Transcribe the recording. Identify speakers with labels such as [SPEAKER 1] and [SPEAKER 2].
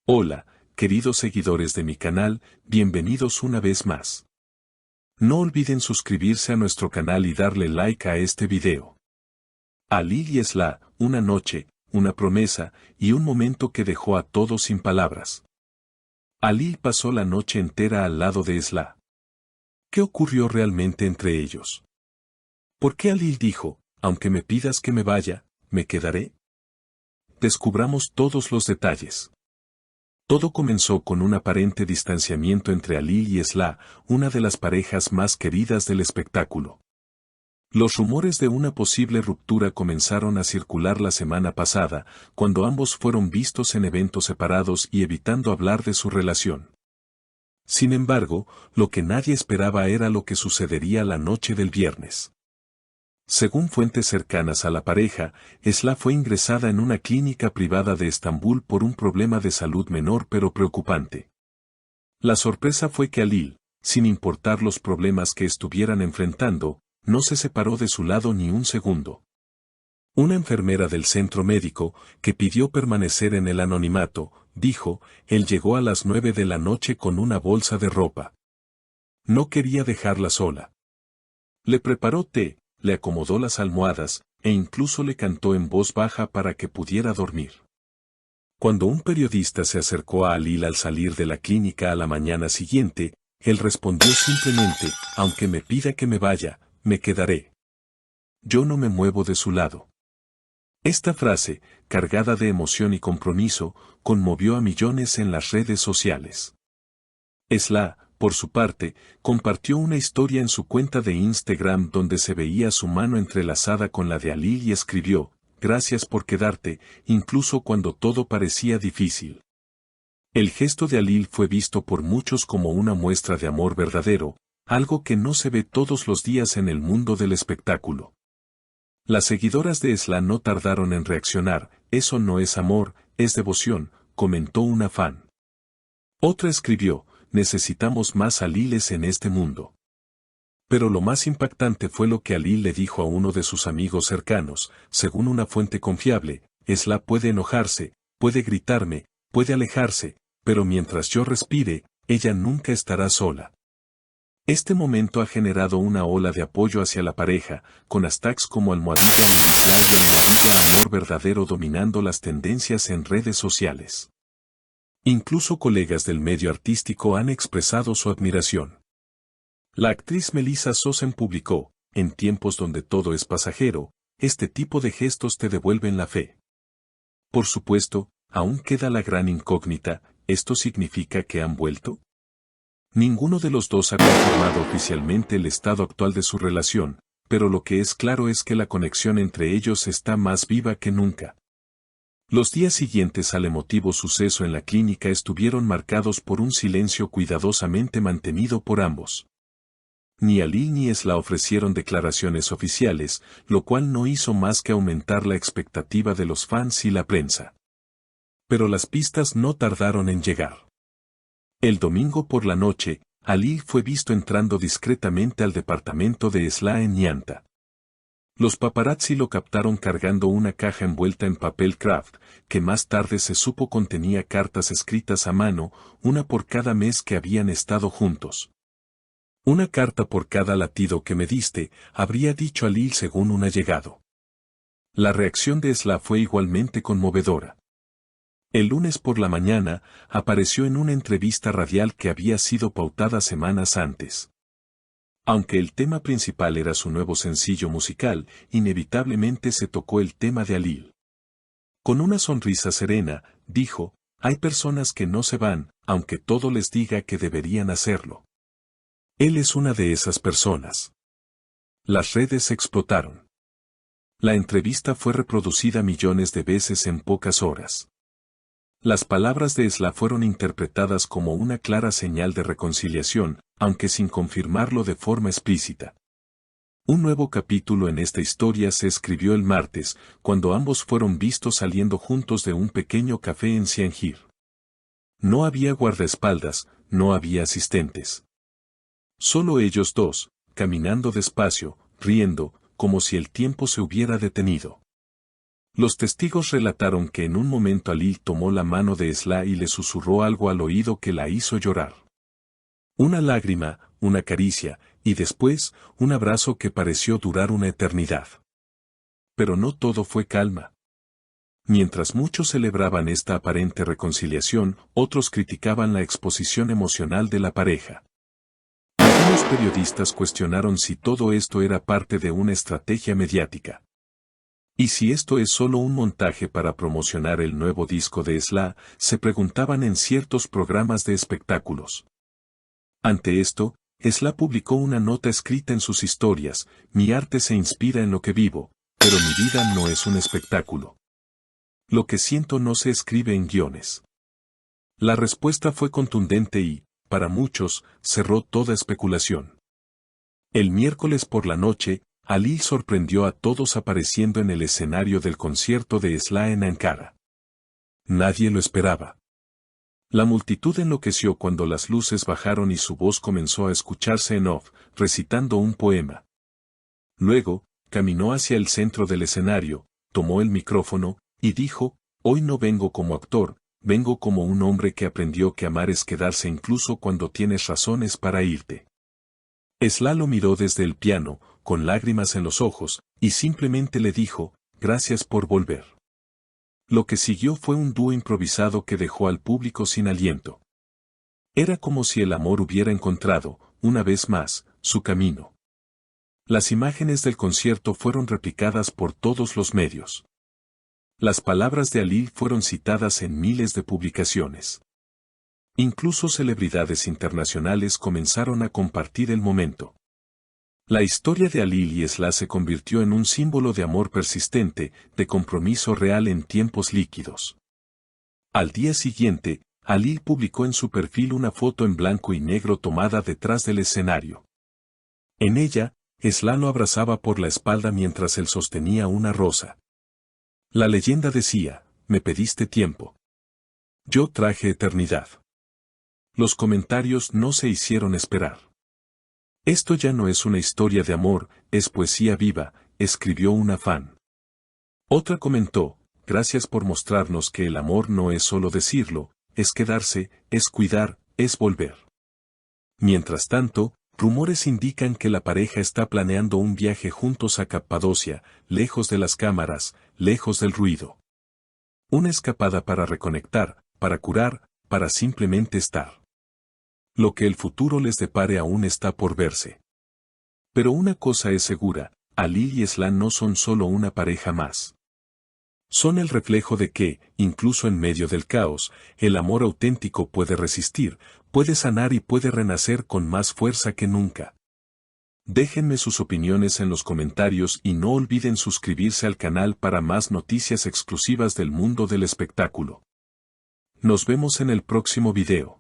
[SPEAKER 1] Hola, queridos seguidores de mi canal, bienvenidos una vez más. No olviden suscribirse a nuestro canal y darle like a este video. Alil y Esla, una noche, una promesa, y un momento que dejó a todos sin palabras. Alil pasó la noche entera al lado de Esla. ¿Qué ocurrió realmente entre ellos? ¿Por qué Alil dijo, aunque me pidas que me vaya, me quedaré? Descubramos todos los detalles. Todo comenzó con un aparente distanciamiento entre Alil y Esla, una de las parejas más queridas del espectáculo. Los rumores de una posible ruptura comenzaron a circular la semana pasada, cuando ambos fueron vistos en eventos separados y evitando hablar de su relación. Sin embargo, lo que nadie esperaba era lo que sucedería la noche del viernes. Según fuentes cercanas a la pareja, Esla fue ingresada en una clínica privada de Estambul por un problema de salud menor pero preocupante. La sorpresa fue que Alil, sin importar los problemas que estuvieran enfrentando, no se separó de su lado ni un segundo. Una enfermera del centro médico, que pidió permanecer en el anonimato, dijo, él llegó a las 9 de la noche con una bolsa de ropa. No quería dejarla sola. Le preparó té, le acomodó las almohadas, e incluso le cantó en voz baja para que pudiera dormir. Cuando un periodista se acercó a Alil al salir de la clínica a la mañana siguiente, él respondió simplemente, aunque me pida que me vaya, me quedaré. Yo no me muevo de su lado. Esta frase, cargada de emoción y compromiso, conmovió a millones en las redes sociales. Esla, por su parte, compartió una historia en su cuenta de Instagram donde se veía su mano entrelazada con la de Alil y escribió, gracias por quedarte, incluso cuando todo parecía difícil. El gesto de Alil fue visto por muchos como una muestra de amor verdadero, algo que no se ve todos los días en el mundo del espectáculo. Las seguidoras de Esla no tardaron en reaccionar, eso no es amor, es devoción, comentó una fan. Otra escribió, necesitamos más Aliles en este mundo. Pero lo más impactante fue lo que Alil le dijo a uno de sus amigos cercanos, según una fuente confiable, Esla puede enojarse, puede gritarme, puede alejarse, pero mientras yo respire, ella nunca estará sola. Este momento ha generado una ola de apoyo hacia la pareja, con hashtags como almohadilla y Esla y almohadilla amor verdadero dominando las tendencias en redes sociales. Incluso colegas del medio artístico han expresado su admiración. La actriz Melissa Sosen publicó, en tiempos donde todo es pasajero, este tipo de gestos te devuelven la fe. Por supuesto, aún queda la gran incógnita, ¿esto significa que han vuelto? Ninguno de los dos ha confirmado oficialmente el estado actual de su relación, pero lo que es claro es que la conexión entre ellos está más viva que nunca. Los días siguientes al emotivo suceso en la clínica estuvieron marcados por un silencio cuidadosamente mantenido por ambos. Ni Alil ni Esla ofrecieron declaraciones oficiales, lo cual no hizo más que aumentar la expectativa de los fans y la prensa. Pero las pistas no tardaron en llegar. El domingo por la noche, Alil fue visto entrando discretamente al departamento de Esla en Ñanta. Los paparazzi lo captaron cargando una caja envuelta en papel craft, que más tarde se supo contenía cartas escritas a mano, una por cada mes que habían estado juntos. Una carta por cada latido que me diste, habría dicho Alil según un allegado. La reacción de Esla fue igualmente conmovedora. El lunes por la mañana, apareció en una entrevista radial que había sido pautada semanas antes. Aunque el tema principal era su nuevo sencillo musical, inevitablemente se tocó el tema de Alil. Con una sonrisa serena, dijo, hay personas que no se van, aunque todo les diga que deberían hacerlo. Él es una de esas personas. Las redes explotaron. La entrevista fue reproducida millones de veces en pocas horas. Las palabras de Esla fueron interpretadas como una clara señal de reconciliación, aunque sin confirmarlo de forma explícita. Un nuevo capítulo en esta historia se escribió el martes, cuando ambos fueron vistos saliendo juntos de un pequeño café en Siangir. No había guardaespaldas, no había asistentes. Solo ellos dos, caminando despacio, riendo, como si el tiempo se hubiera detenido. Los testigos relataron que en un momento Ali tomó la mano de Esla y le susurró algo al oído que la hizo llorar. Una lágrima, una caricia, y después, un abrazo que pareció durar una eternidad. Pero no todo fue calma. Mientras muchos celebraban esta aparente reconciliación, otros criticaban la exposición emocional de la pareja. Algunos periodistas cuestionaron si todo esto era parte de una estrategia mediática. Y si esto es solo un montaje para promocionar el nuevo disco de Esla, se preguntaban en ciertos programas de espectáculos. Ante esto, Esla publicó una nota escrita en sus historias: mi arte se inspira en lo que vivo, pero mi vida no es un espectáculo. Lo que siento no se escribe en guiones. La respuesta fue contundente y, para muchos, cerró toda especulación. El miércoles por la noche, Ali sorprendió a todos apareciendo en el escenario del concierto de Esla en Ankara. Nadie lo esperaba. La multitud enloqueció cuando las luces bajaron y su voz comenzó a escucharse en off, recitando un poema. Luego, caminó hacia el centro del escenario, tomó el micrófono, y dijo: hoy no vengo como actor, vengo como un hombre que aprendió que amar es quedarse incluso cuando tienes razones para irte. Esla lo miró desde el piano, con lágrimas en los ojos, y simplemente le dijo: gracias por volver. Lo que siguió fue un dúo improvisado que dejó al público sin aliento. Era como si el amor hubiera encontrado, una vez más, su camino. Las imágenes del concierto fueron replicadas por todos los medios. Las palabras de Ali fueron citadas en miles de publicaciones. Incluso celebridades internacionales comenzaron a compartir el momento. La historia de Ali y Esla se convirtió en un símbolo de amor persistente, de compromiso real en tiempos líquidos. Al día siguiente, Ali publicó en su perfil una foto en blanco y negro tomada detrás del escenario. En ella, Esla lo abrazaba por la espalda mientras él sostenía una rosa. La leyenda decía: me pediste tiempo. Yo traje eternidad. Los comentarios no se hicieron esperar. Esto ya no es una historia de amor, es poesía viva, escribió una fan. Otra comentó: gracias por mostrarnos que el amor no es solo decirlo, es quedarse, es cuidar, es volver. Mientras tanto, rumores indican que la pareja está planeando un viaje juntos a Capadocia, lejos de las cámaras, lejos del ruido. Una escapada para reconectar, para curar, para simplemente estar. Lo que el futuro les depare aún está por verse. Pero una cosa es segura: Ali y Esla no son solo una pareja más. Son el reflejo de que, incluso en medio del caos, el amor auténtico puede resistir, puede sanar y puede renacer con más fuerza que nunca. Déjenme sus opiniones en los comentarios y no olviden suscribirse al canal para más noticias exclusivas del mundo del espectáculo. Nos vemos en el próximo video.